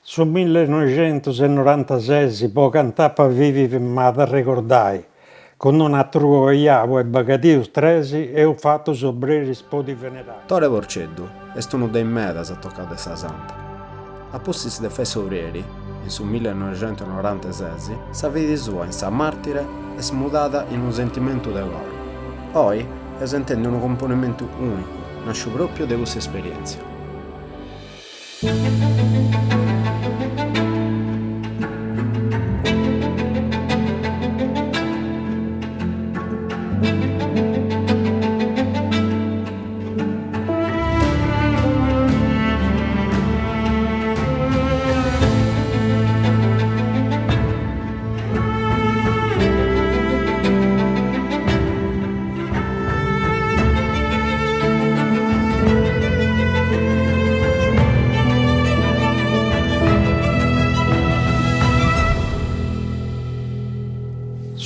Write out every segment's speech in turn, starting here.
Sul 1996 può cantare per vivi ma da ricordai, con un altro iavo e bagadius tresi e ho fatto sobreri spodi venerati. Tore Porceddu est unu dei medas a toccare de sa santa. A pustis de fe sobrieri, in su 1996, sa vidi sua in sa martire es mudada in un sentimentu de loro. Oi es intendi un componimento unicu, nasciu proprio de questa esperienza.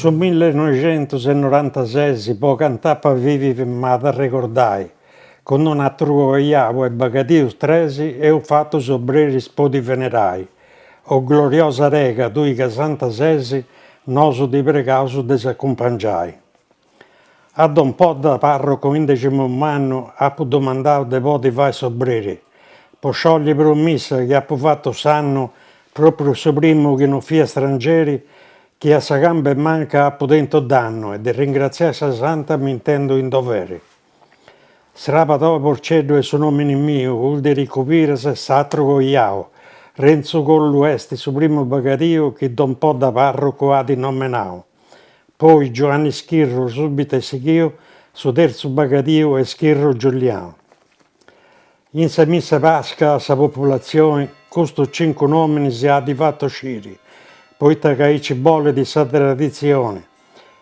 Sul 1996 può cantare per vivi ma da ricordai, con un altro iavo e bagadius tresi e ho fatto sobreri spodi venerai. O gloriosa rega dui che santa sesi, noso di precauso desaccompagnai. Ad un po' da parroco in decimo anno ha domandato de podi vai sobreri, po sciogli promessa che ha fatto sanno proprio su primo che non fia strangeri, che a sa gamba manca a potente danno e di ringraziare sa santa mi intendo in dovere. Srapato Porceddu e suo nome mio, ul di ricopire se satro coiao, Renzo Collu esti su primo bagadio che da un po' da parroco ha di nomenao. Poi Giovanni Schirro subito seguiu, su terzo bagadio e Schirro Giuliano. In sa missa pasca a sa popolazione, questo 5 nomi si ha di fatto sciri, poiché che ci vuole di sa tradizione,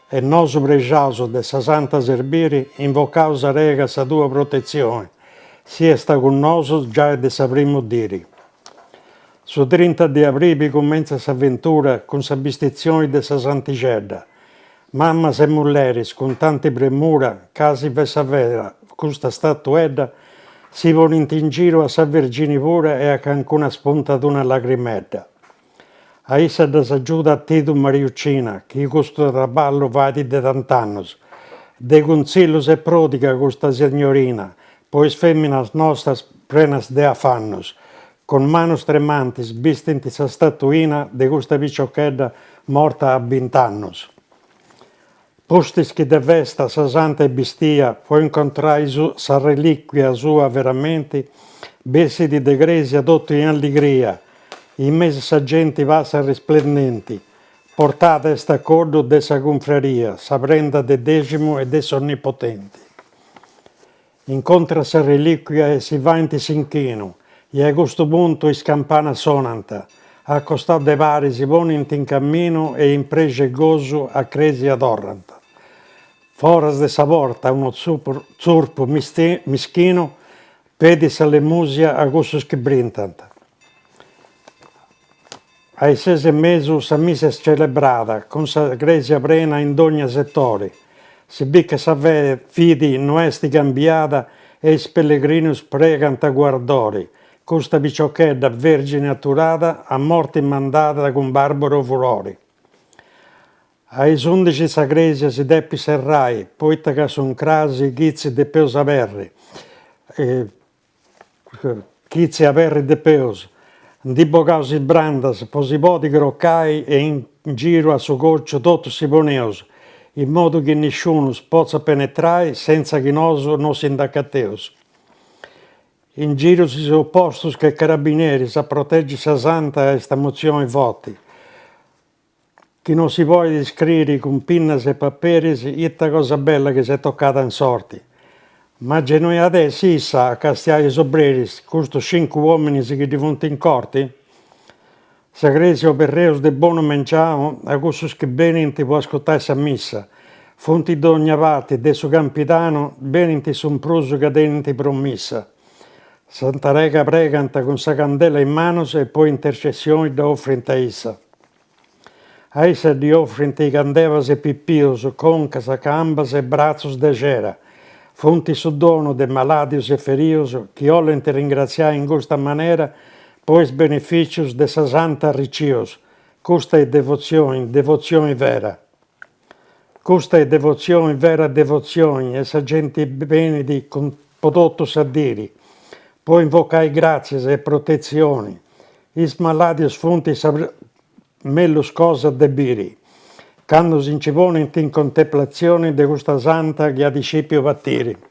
e noso pregiauso de sa santa serbiri invocau sa rega sa tua protezione, sia sta con noso già de sa primo diri. Su 30 di aprile comincia sa avventura con sa bistizione de sa santicella. Mamma e mulleris con tante premura, casi ve sa vera, questa statuetta, si volint in giro a sa Vergine pura e a cancuna spunta d'una lagrimetta. A essa da s'aggiuda a Tito Mariuccina, che questo traballo va di tant'anni. De consiglio se prodiga questa signorina, poi femminas nostras plenas de afannos, con manos tremantis bistinti sa statuina de questa picciocchedda morta a 20 anni. Postis che de vesta sa santa e bistia, poi incontrai sa reliquia sua veramente, besiti de gresia tutto in allegria, in mese sa gente vasa risplendenti, portata est accordo de sa confraria, sa prenda de decimo e de onnipotenti. Incontra sa reliquia e si va in sinchino, e a questo punto is campana sonanta, a costato de pari si ponent in cammino e in prege gozo a cresi adorranta. Foras de sa porta uno zurpo mischino, pedis alle musia a gossos che brintant. Ai 6 mesi sa missa è celebrata, con sa gresia plena in ogni settore. Si vede che sa fidi non è cambiata e i pellegrini pregano a guardare. Questa picciocchedda vergine atturata a morte mandata con barbaro furore. Ai 11 sa gresia si deppi serrai, poi che sono crasi chizzi de peus aperri. Chizzi aperri de peus. Di bocausi brandas, posi podi croccai e in giro a suo goccio tutto si poneus, in modo che nessuno possa penetrare senza che noso non si indaccateus. In giro si sono postos che carabinieri sa protegge sa santa e sta mozione voti, che non si può descrivere con pinnas e paperis ita cosa bella che si è toccata in sorti. Ma noi adesso si sa, a castiare sobreris, questo 5 uomini che divengono in corti? Sa gresia perreus de buono mangiamo, a questo che bene ti può ascoltare sa missa. Fonti d'ogni parte, de suo capitano, bene ti son pruso che denti promessa. Santa Rega preganta con sa candela in mano e poi intercessioni da offrente a essa. A essa di offrente i candevas e pippios, concas, cambas e brazzos de gera. Fonti su dono de maladios e ferios, che volent ringraziare in questa maniera pois beneficios de sa santa ricios, custa è devozione vera. Custa è vera devozione, e sa gente bene di prodotto s'addiri, poi invocai grazie e protezioni, is maladios funti mellus cosa debiri, quando si incivone in contemplazione de questa santa che a discepio vattiri.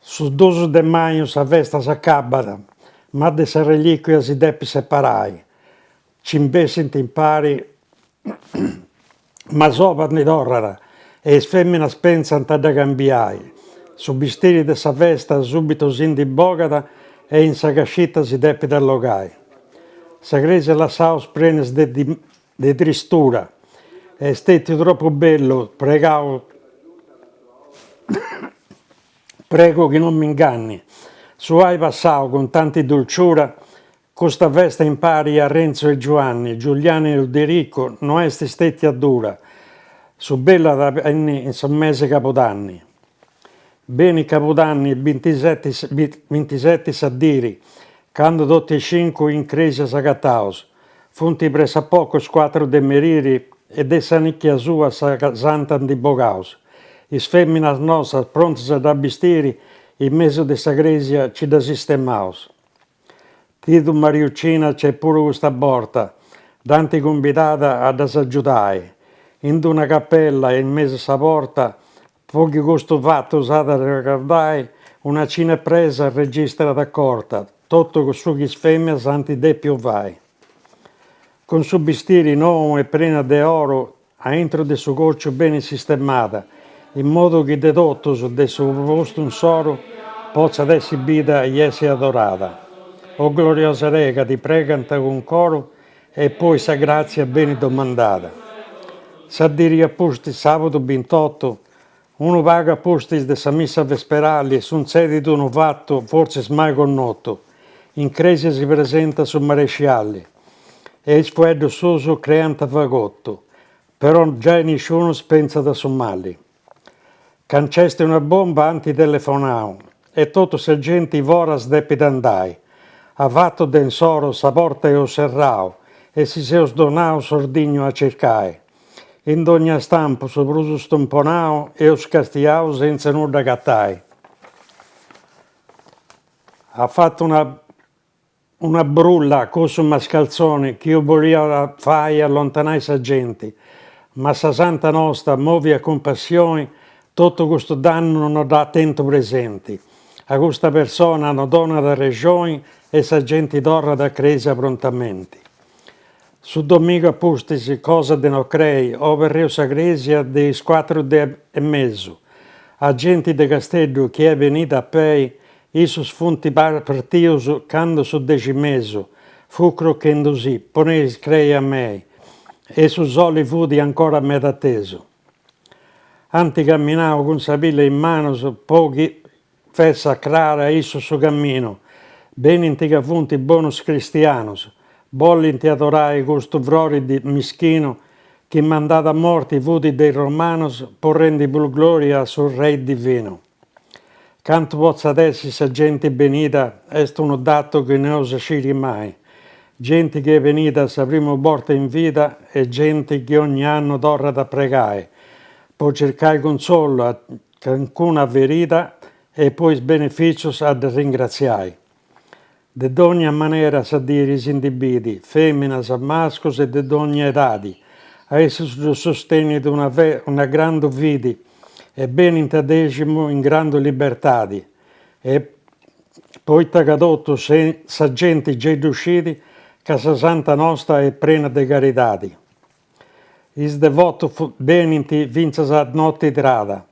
Su 12 de maio sa festa s'accabada, ma de sa reliquia si deppi separai, cimbessint in pari, ma sopra ne dorrara, e is femminas pensant da cambiai. Su bistiri de sa festa subito s'indi bogada, e in sa cascita si deppi d'allogai. Sa gresia lassaus prenes de tristura, e stetti troppo bello, prego che non mi inganni. Su hai passau con tanti dolciura, questa festa impari a Renzo e Giovanni, Giuliano e Uderico, non esti stetti a dura, su bella da in sa mese capodanni. Beni capodanni 27 s'addiri, quando tutti e cinque in crisi s'agattaus, funti presa poco squattro de meriri e de sa nicchia sua sa santa di bogaus. Is femminas nostras prontas ad abbistiri, in mezzo de sa gresia ci da sistemaus. Tidu Mariuccina c'è pure questa borta, tanti convitata ad asaggiudai. In una cappella in mezzo sa porta, pochi gusto fatto usata a ricordai, una cina presa registrata corta, tutto con su chis femminas anti de più vai. Con su bistiri nuovo e prena de oro, a intro de su goccio bene sistemata, in modo che de tutto de su posto un soro possa essi bida e essi adorata. O gloriosa rega ti preganta con coro e poi sa grazia bene domandata. S'addiri apposti sabato 28, uno paga apposti de sa missa vesperale e sun sedi d'uno fatto forse mai connotto. In cresi si presenta su marescialli e il fueddo suso creanta fagotto, però già nessuno pensa da sommalli. Canceste una bomba antitelefonau e tutto se gente voras deppi d'andai. Ha fatto densoro sa porta e serrau e si seus donau sordigno a cercai. In ogni stampo su bruso stomponau e os castiau senza nulla cattai. Ha fatto una brulla con su mascalzone che io volia fare allontanare sa gente, ma sa santa nostra muove a compassione, tutto questo danno non dà attento presenti. A questa persona non dona da regione e sa gente dorra da cresa prontamente. Su domingo appustisi cosa de no crei, over reo sa gresia de 4:30. A gente de Castello che è venuta a pei, Isus funti partius cando su decimeso, fucro che indusì, poneis crei a me, e su soli fudi ancora a metà teso. Anti camminavo con sabile in mano, pochi fessa clara Isus su cammino, ben intiga funti bonus cristianos, bollinti adorai gusto vrori di mischino, che mandata a morti i vudi dei romanos, porrendi blu gloria sul re divino. Canto pozza adesso sa gente benita, est uno dato che ne osa sciri mai. Gente che è venuta sa prima volta in vita e gente che ogni anno torna da pregare. Può cercare consolo a alcuna verità e poi beneficios ad ringraziare. De ogni maniera sa dire is indibiti, femminas, mascos e de ogni etadi. A essi sostegno di una grande vidi, e ben intadesimo in grande libertà, e poi tagadotto sa gente già usciti, che sa santa nostra è piena di carità. Is devoto beniti vinza sa notte trada,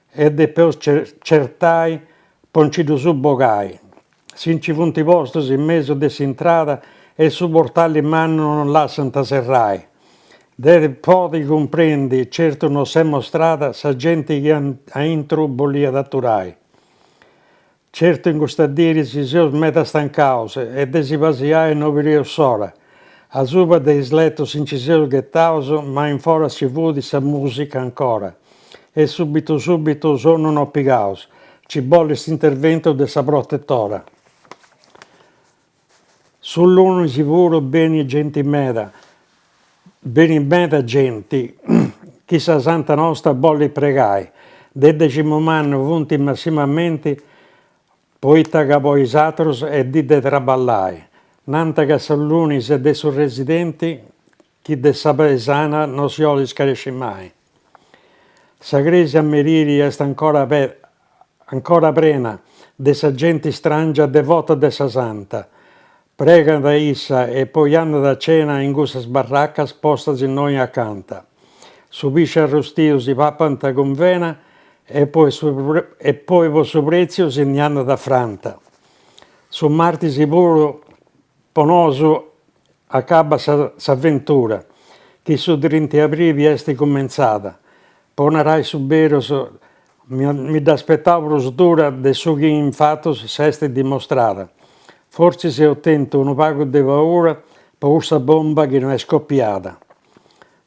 e de peus certai poncido su bogai. Sinci funti postos in mezzo de s'intrada, e su portali in mano non lasciano serrai. De podi comprendi, certo non si è mostrata sa gente che a intro volia d'atturai. Certo in questa dire si seus meta stancaus e de si pasiai non virio sola. A suba de sletto si ci seus gettaus, ma in fora si vudi sa musica ancora. E subito sono non pigaus, ci bolle s'intervento de sa protettora. sull'uno sicuro bene meda genti, chi sa santa nostra bolli pregai, de decimo anno vunti massimamente, poita che poi satros e di de traballai, nanta che sallunis e de sus residenti, chi de sa paesana non si olis caresci mai. Sa crisi a Meriri est ancora prena de sa gente strangia devota de sa santa. Prega da issa e poi hanno da cena in queste barraccas postas in noi accanto. Subisce arrostius i papanta convena e poi per su prezio si ne hanno da franta. Su marti sicuro ponoso acaba s'avventura, che su 30 aprile est comenzata. Ponerai su vero, mi aspettavo dura de su che infatti si è dimostrata. Forse se ottenuto un pago di paura per questa bomba che non è scoppiata.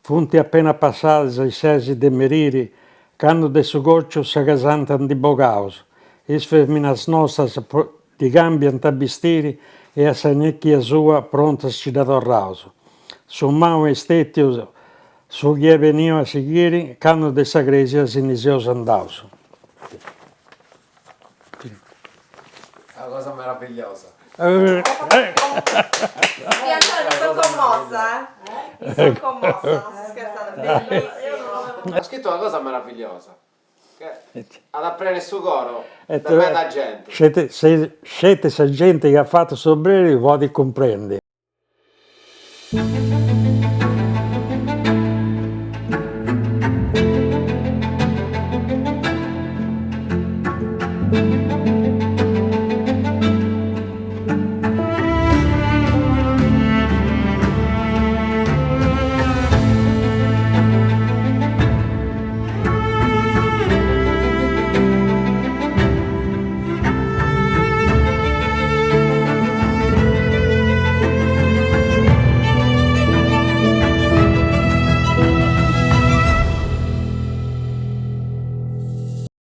Funti appena passati i sesi de Meriri, che hanno de su goccio sa casantano di bocaus. Is feminas nostras di cambiano a bistiri e a sanecchia sua pronta ci da torraus. Su mau e stettius su chi veniva a seguire, che hanno de sa gresia si iniziò andaus. Una cosa meravigliosa. Antonio, sono commossa, Mi sono commossa, non sto scherzando, bellissimo. Ha scritto una cosa meravigliosa. Che ad apprendere su coro, E da me da gente. Siete sa gente che ha fatto sobreri, voi comprende.